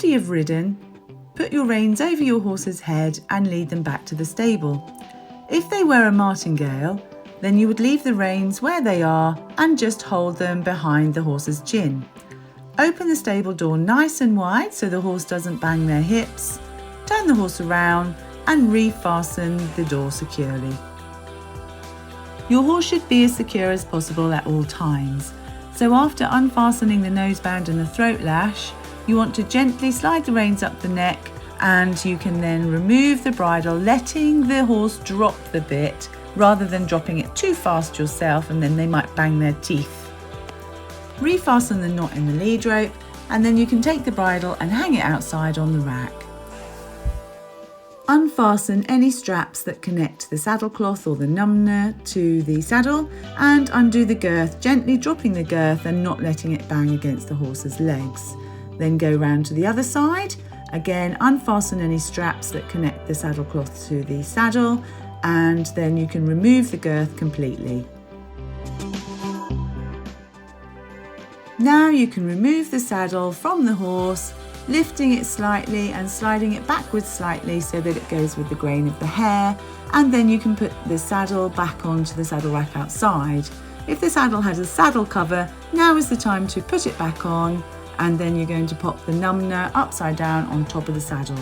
After you've ridden, put your reins over your horse's head and lead them back to the stable. If they were a martingale, then you would leave the reins where they are and just hold them behind the horse's chin. Open the stable door nice and wide so the horse doesn't bang their hips. Turn the horse around and refasten the door securely. Your horse should be as secure as possible at all times. So after unfastening the noseband and the throat lash, you want to gently slide the reins up the neck, and you can then remove the bridle, letting the horse drop the bit rather than dropping it too fast yourself, and then they might bang their teeth. Refasten the knot in the lead rope, and then you can take the bridle and hang it outside on the rack. Unfasten any straps that connect the saddle cloth or the numner to the saddle, and undo the girth, gently dropping the girth and not letting it bang against the horse's legs. Then go round to the other side. Again, unfasten any straps that connect the saddle cloth to the saddle, and then you can remove the girth completely. Now you can remove the saddle from the horse, lifting it slightly and sliding it backwards slightly so that it goes with the grain of the hair, and then you can put the saddle back onto the saddle rack outside. If the saddle has a saddle cover, now is the time to put it back on, and then you're going to pop the numner upside down on top of the saddle.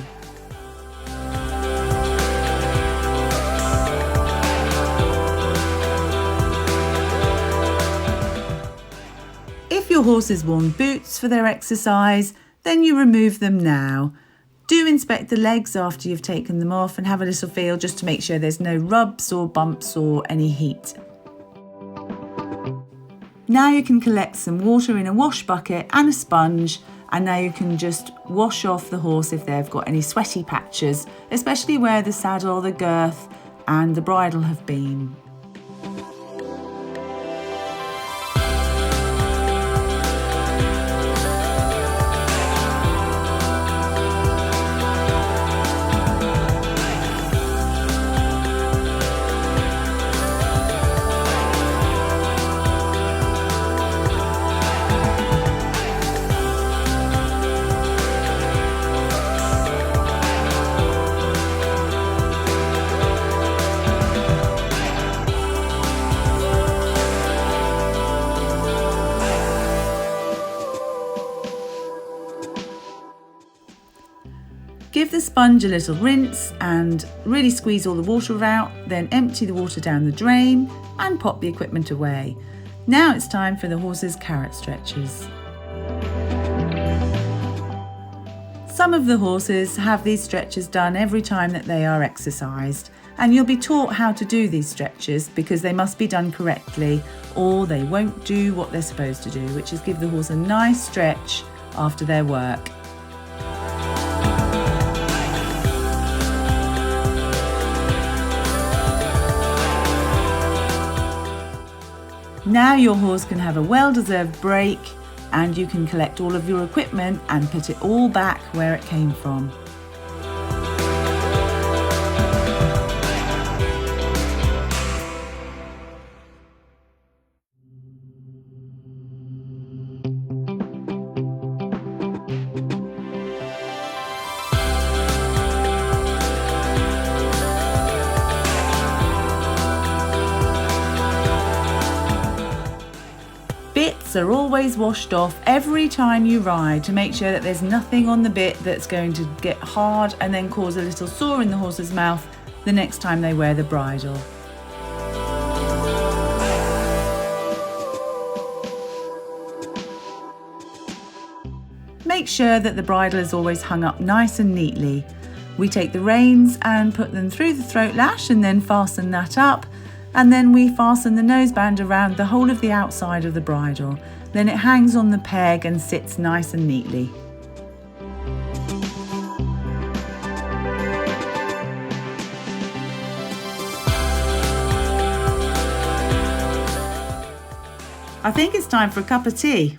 If your horse has worn boots for their exercise, then you remove them now. Do inspect the legs after you've taken them off and have a little feel just to make sure there's no rubs or bumps or any heat. Now you can collect some water in a wash bucket and a sponge, and now you can just wash off the horse if they've got any sweaty patches, especially where the saddle, the girth and the bridle have been. Give the sponge a little rinse and really squeeze all the water out, then empty the water down the drain and pop the equipment away. Now it's time for the horse's carrot stretches. Some of the horses have these stretches done every time that they are exercised, and you'll be taught how to do these stretches because they must be done correctly or they won't do what they're supposed to do, which is give the horse a nice stretch after their work. Now your horse can have a well-deserved break, and you can collect all of your equipment and put it all back where it came from. Bits are always washed off every time you ride to make sure that there's nothing on the bit that's going to get hard and then cause a little sore in the horse's mouth the next time they wear the bridle. Make sure that the bridle is always hung up nice and neatly. We take the reins and put them through the throat lash and then fasten that up. And then we fasten the noseband around the whole of the outside of the bridle. Then it hangs on the peg and sits nice and neatly. I think it's time for a cup of tea.